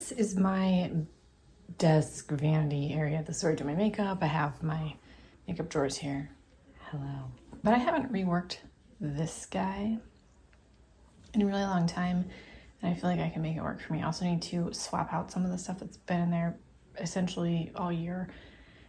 This is my desk vanity area. This is where I do my makeup. I have my makeup drawers here. Hello. But I haven't reworked this guy in a really long time, and I feel like I can make it work for me. I also need to swap out some of the stuff that's been in there essentially all year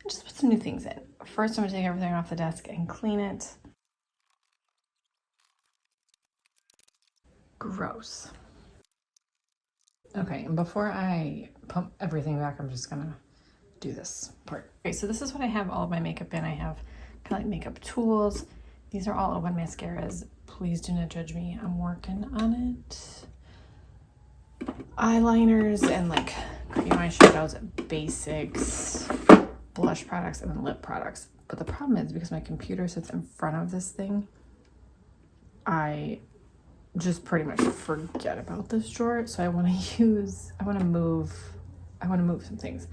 and just put some new things in. First, I'm gonna take everything off the desk and clean it. Gross. Okay, and before I pump everything back, I'm just gonna do this part. Okay, so this is what I have all of my makeup in. I have kind of like makeup tools. These are all O1 mascaras. Please do not judge me. I'm working on it. Eyeliners and like cream eyeshadows, basics, blush products, and then lip products. But the problem is because my computer sits in front of this thing, I just pretty much forget about this drawer. So I want to move some things.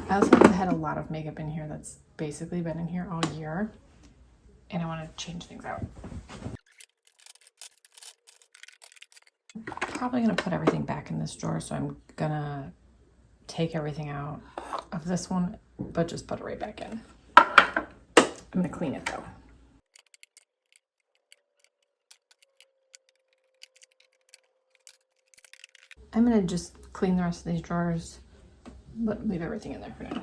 I also have had a lot of makeup in here that's basically been in here all year, and I want to change things out. Probably gonna put everything back in this drawer, so I'm gonna take everything out of this one, but just put it right back in. I'm gonna clean it though. I'm gonna just clean the rest of these drawers, but leave everything in there for now.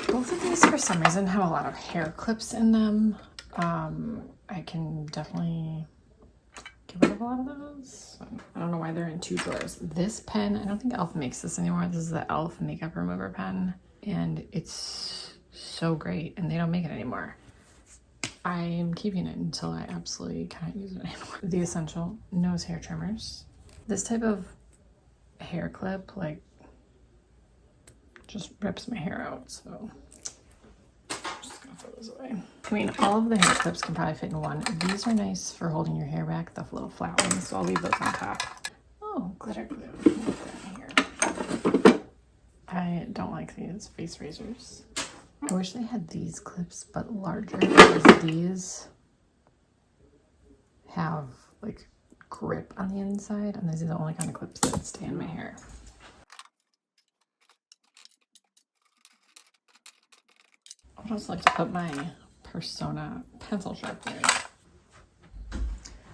Both of these, for some reason, have a lot of hair clips in them. I can definitely get rid of a lot of those. I don't know why they're in two drawers. This pen, I don't think e.l.f. makes this anymore. This is the e.l.f. makeup remover pen, and it's so great, and they don't make it anymore. I am keeping it until I absolutely can't use it anymore. The Essential nose hair trimmers. This type of hair clip like just rips my hair out, so I'm just gonna throw this away. I mean, all of the hair clips can probably fit in one. These are nice for holding your hair back, the little flat ones, so I'll leave those on top. Oh, glitter glue. Here. I don't like these face razors. I wish they had these clips but larger, because these have like grip on the inside, and these are the only kind of clips that stay in my hair. I would also like to put my Persona pencil sharpeners.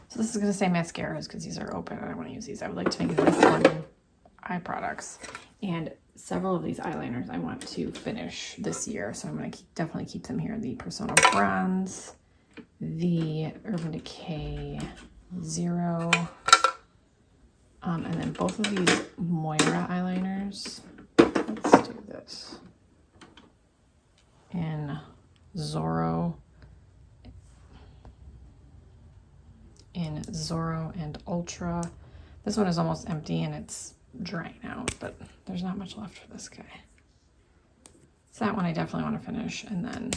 So this is going to say mascaras because these are open and I want to use these. I would like to make this one eye products, and several of these eyeliners I want to finish this year, so I'm going to definitely keep them here. The Persona Bronze, the Urban Decay Zero, and then both of these Moira eyeliners. Let's do this in Zorro and Ultra. This one is almost empty and it's drying out, but there's not much left for this guy. So that one I definitely want to finish, and then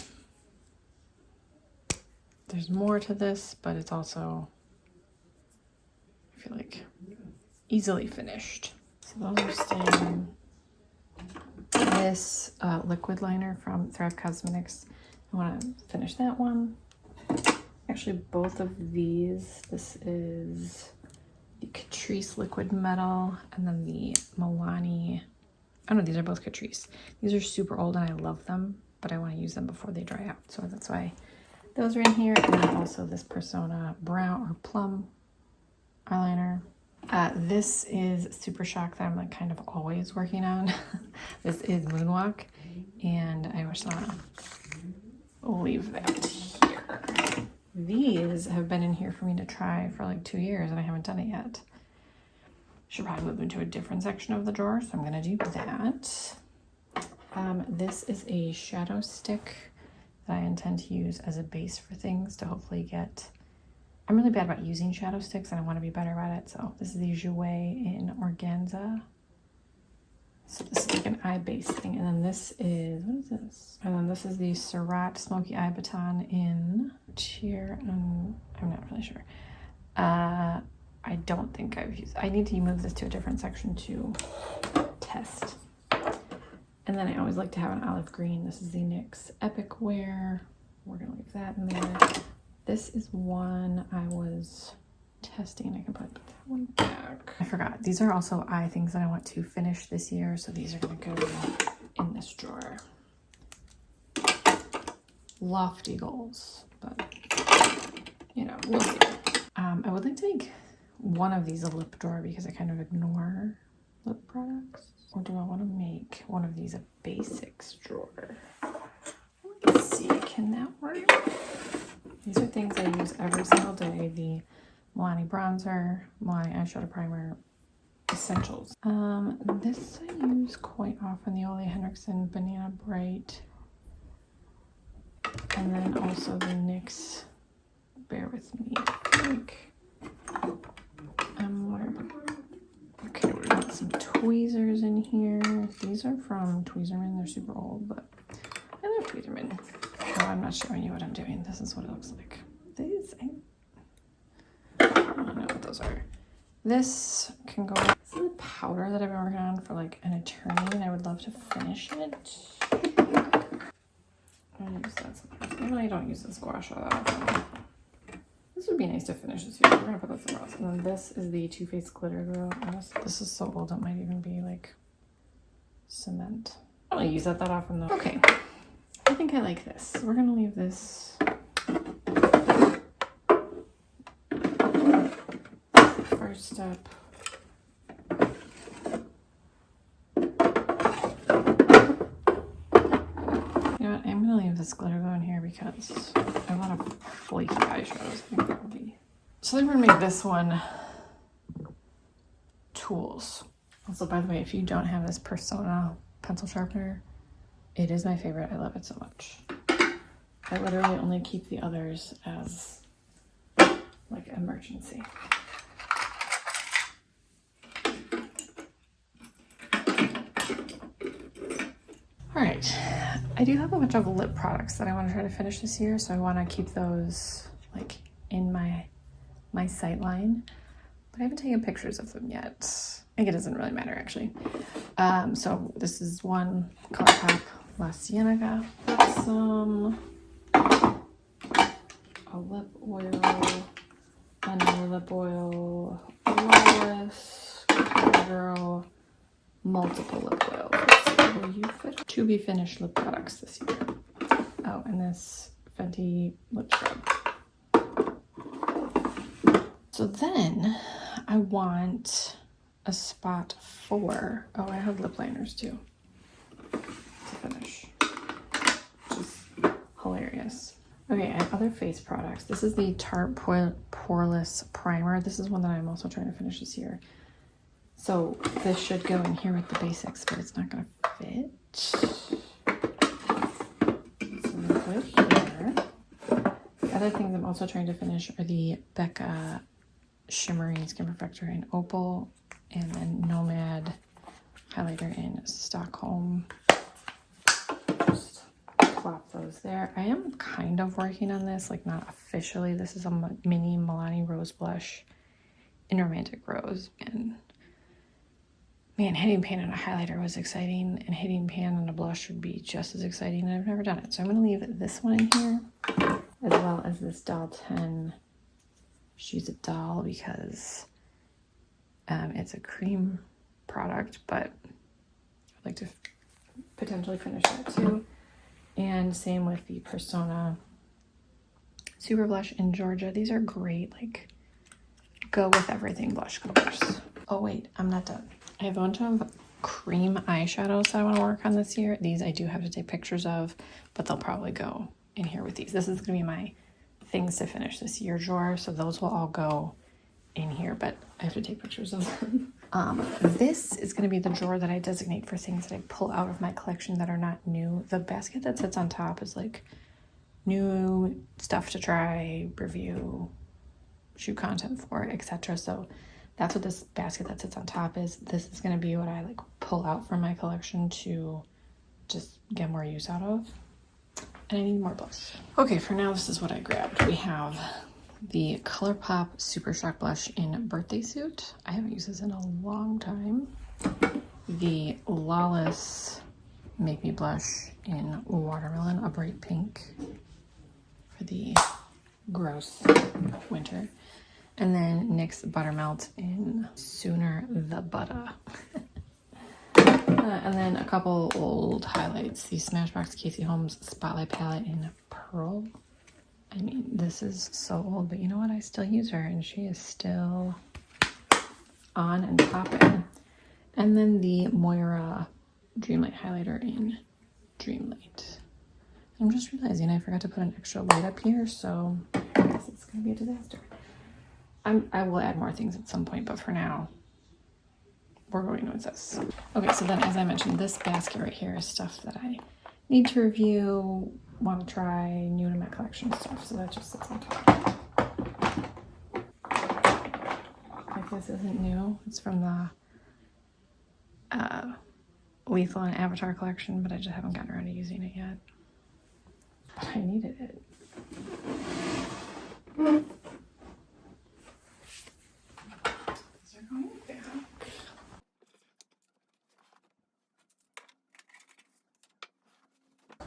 there's more to this, but it's also, I feel like, easily finished. So those are staying. This liquid liner from Thrive Cosmetics, I want to finish that one. Actually, both of these, this is the Catrice Liquid Metal, and then the Milani, oh no, these are both Catrice. These are super old and I love them, but I want to use them before they dry out, so that's why those are in here. And then also this Persona Brown or Plum eyeliner. This is Super Shock that I'm like kind of always working on. This is Moonwalk, and I wish I'll leave that here. These have been in here for me to try for like 2 years and I haven't done it yet. Should probably move into a different section of the drawer, so I'm gonna do that. This is a shadow stick that I intend to use as a base for things to hopefully get. I'm really bad about using shadow sticks and I want to be better about it. So this is the Jouer in Organza. So this is like an eye base thing. And then this is, what is this? And then this is the Surratt Smoky Eye Baton in Cheer. I'm not really sure. I don't think I've used, I need to move this to a different section to test. And then I always like to have an olive green. This is the NYX Epic Wear. We're gonna leave that in there. This is one I was testing. I can probably put that one back. I forgot. These are also eye things that I want to finish this year. So these are going to go in this drawer. Lofty goals, but you know, we'll see. I would like to make one of these a lip drawer because I kind of ignore lip products. Or do I want to make one of these a basics drawer? Let's see, can that work? These are things I use every single day. The Milani bronzer, Milani eyeshadow primer, essentials. This I use quite often, the Ole Henriksen Banana Bright. And then also the NYX, bear with me, okay, we got some tweezers in here. These are from Tweezerman, they're super old, but I love Tweezerman. Oh, I'm not showing you what I'm doing. This is what it looks like. These, I don't know what those are. This can go, this is a powder that I've been working on for like an eternity, and I would love to finish it. I use that sometimes. Even I don't use the squash all that often. This would be nice to finish this year. We're gonna put that somewhere else. And then this is the Too Faced glitter glue. This is so old it might even be like cement. I don't use that often though. Okay, I think I like this. We're gonna leave this. First step. I'm gonna leave this glitter glue in here because I want a flaky eyeshadows. I think that would be. So then we're gonna make this one tools. Also, by the way, if you don't have this Persona pencil sharpener, it is my favorite. I love it so much. I literally only keep the others as like emergency. All right, I do have a bunch of lip products that I want to try to finish this year, so I want to keep those like in my sight line, but I haven't taken pictures of them yet. I think it doesn't really matter actually. So this is one ColourPop La Cienega, Buxom, a lip oil, another lip oil, Flawless, CoverGirl, multiple lip oils. Will you fit? To be finished lip products this year. Oh, and this Fenty lip scrub. So then I want a spot for, oh, I have lip liners too to finish, which is hilarious. Okay, I have other face products. This is the Tarte Poreless Primer. This is one that I'm also trying to finish this year. So this should go in here with the basics, but it's not gonna fit. So I'm gonna put it here. The other things I'm also trying to finish are the Becca Shimmering Skin Perfector in Opal, and then Nomad highlighter in Stockholm. Just plop those there. I am kind of working on this, like not officially. This is a mini Milani Rose Blush in Romantic Rose, and man, hitting pan on a highlighter was exciting, and hitting pan on a blush would be just as exciting, and I've never done it. So I'm going to leave this one in here, as well as this Doll 10 She's a Doll, because it's a cream product, but I'd like to potentially finish that too. And same with the Persona Super Blush in Georgia. These are great, like, go with everything blush colors. Oh wait, I'm not done. I have a bunch of cream eyeshadows that I want to work on this year. These I do have to take pictures of, but they'll probably go in here with these. This is going to be my things to finish this year drawer, so those will all go in here, but I have to take pictures of them. This is going to be the drawer that I designate for things that I pull out of my collection that are not new. The basket that sits on top is like new stuff to try, review, shoot content for, etc. So that's what this basket that sits on top is. This is going to be what I like pull out from my collection to just get more use out of. And I need more blush. Okay, for now, this is what I grabbed. We have the ColourPop Super Shock Blush in Birthday Suit. I haven't used this in a long time. The Lawless Make Me Blush in Watermelon, a bright pink for the gross winter. And then NYX Buttermelt in Sooner the Butter. And then a couple old highlights. The Smashbox Casey Holmes Spotlight Palette in Pearl. I mean, this is so old, but you know what? I still use her and she is still on and popping. And then the Moira Dreamlight Highlighter in Dreamlight. I'm just realizing I forgot to put an extra light up here, so I guess it's gonna be a disaster. I will add more things at some point, but for now, we're going with this. Okay, so then as I mentioned, this basket right here is stuff that I need to review, want to try, new to my collection stuff, so that just sits on top. Like this isn't new, it's from the Lethal and Avatar collection, but I just haven't gotten around to using it yet. But I needed it. These are going back.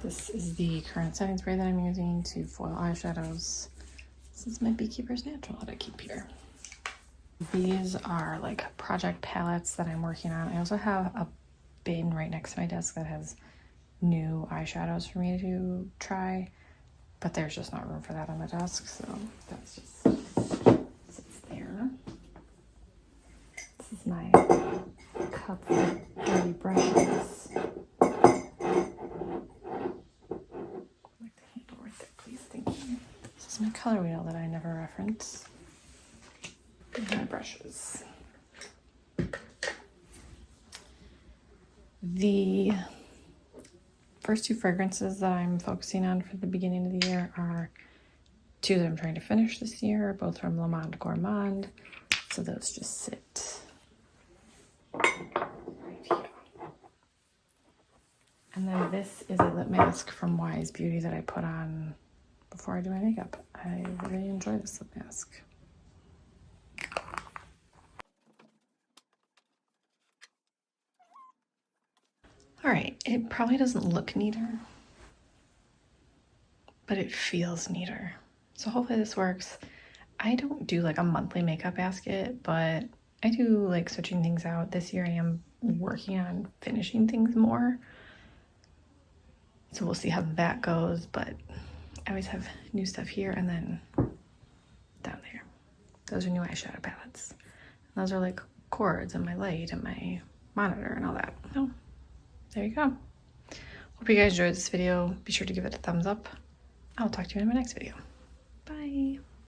This is the current setting spray that I'm using to foil eyeshadows. This is my Beekeeper's Natural that I keep here. These are like project palettes that I'm working on. I also have a bin right next to my desk that has new eyeshadows for me to try, but there's just not room for that on the desk, so that's just sits there. This is my cup of dirty brushes. Like the handle right there, please, thank you. This is my color wheel that I never reference. And my brushes. The first two fragrances that I'm focusing on for the beginning of the year are two that I'm trying to finish this year, both from Le Monde Gourmand. So those just sit right here. And then this is a lip mask from Wise Beauty that I put on before I do my makeup. I really enjoy this lip mask. All right, it probably doesn't look neater, but it feels neater. So hopefully this works. I don't do like a monthly makeup basket, but I do like switching things out. This year I am working on finishing things more. So we'll see how that goes, but I always have new stuff here and then down there. Those are new eyeshadow palettes. And those are like cords and my light and my monitor and all that. So there you go. Hope you guys enjoyed this video. Be sure to give it a thumbs up. I'll talk to you in my next video. Bye.